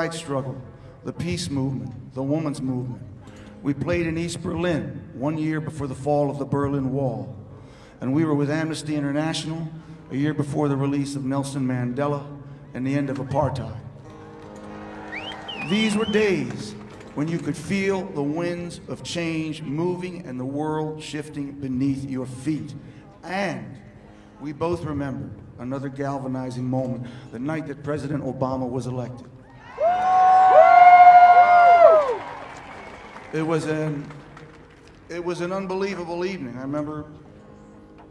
rights struggle, the peace movement, the women's movement. We played in East Berlin 1 year before the fall of the Berlin Wall. And we were with Amnesty International a year before the release of Nelson Mandela and the end of apartheid. These were days when you could feel the winds of change moving and the world shifting beneath your feet. And we both remember another galvanizing moment, the night that President Obama was elected. It was an unbelievable evening. I remember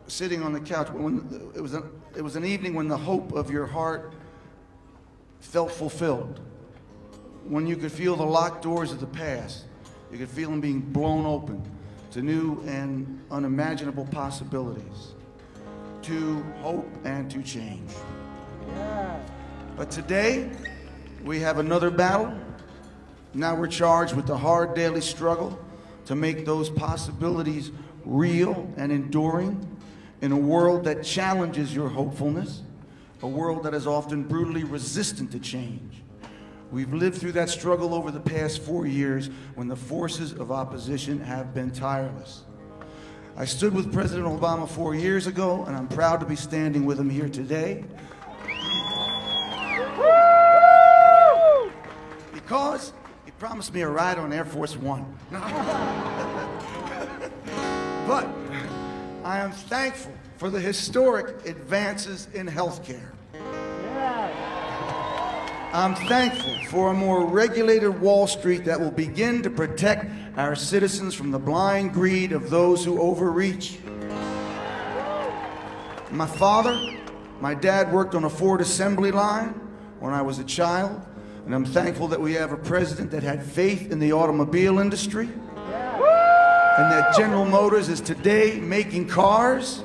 sitting on the couch. It was an evening when the hope of your heart felt fulfilled. When you could feel the locked doors of the past, you could feel them being blown open to new and unimaginable possibilities, to hope and to change. But today, we have another battle. Now we're charged with the hard daily struggle to make those possibilities real and enduring in a world that challenges your hopefulness, a world that is often brutally resistant to change. We've lived through that struggle over the past 4 years when the forces of opposition have been tireless. I stood with President Obama 4 years ago, and I'm proud to be standing with him here today. Because he promised me a ride on Air Force One. But I am thankful for the historic advances in healthcare. I'm thankful for a more regulated Wall Street that will begin to protect our citizens from the blind greed of those who overreach. My father, my dad worked on a Ford assembly line when I was a child, and I'm thankful that we have a president that had faith in the automobile industry, and that General Motors is today making cars.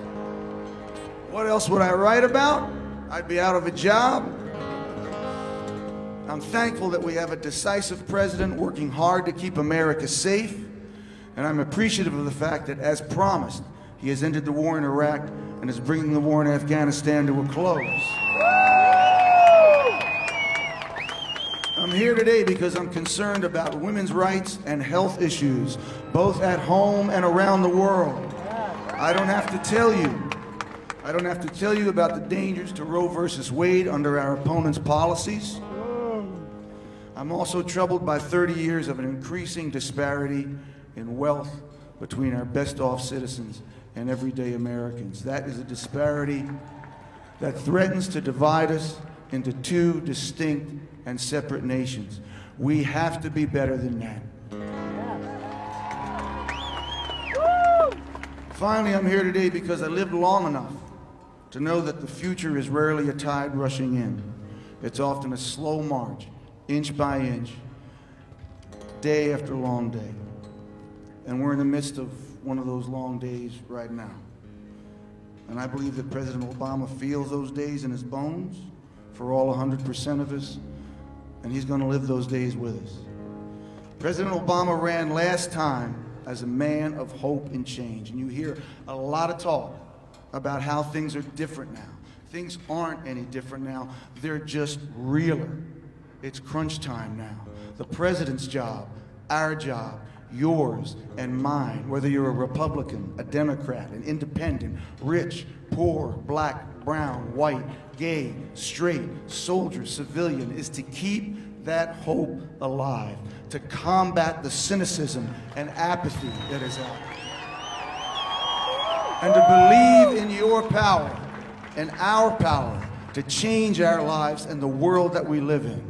What else would I write about? I'd be out of a job. I'm thankful that we have a decisive president working hard to keep America safe, and I'm appreciative of the fact that, as promised, he has ended the war in Iraq and is bringing the war in Afghanistan to a close. I'm here today because I'm concerned about women's rights and health issues, both at home and around the world. I don't have to tell you about the dangers to Roe versus Wade under our opponents' policies. I'm also troubled by 30 years of an increasing disparity in wealth between our best-off citizens and everyday Americans. That is a disparity that threatens to divide us into two distinct and separate nations. We have to be better than that. Finally, I'm here today because I lived long enough to know that the future is rarely a tide rushing in. It's often a slow march, inch by inch, day after long day. And we're in the midst of one of those long days right now. And I believe that President Obama feels those days in his bones for all 100% of us, and he's going to live those days with us. President Obama ran last time as a man of hope and change, and you hear a lot of talk about how things are different now. Things aren't any different now. They're just realer. It's crunch time now. The president's job, our job, yours and mine, whether you're a Republican, a Democrat, an independent, rich, poor, black, brown, white, gay, straight, soldier, civilian, is to keep that hope alive, to combat the cynicism and apathy that is out there, and to believe in your power and our power to change our lives and the world that we live in.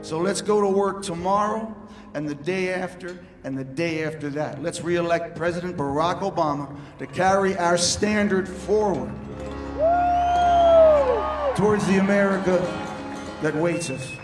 So let's go to work tomorrow and the day after and the day after that. Let's re-elect President Barack Obama to carry our standard forward towards the America that awaits us.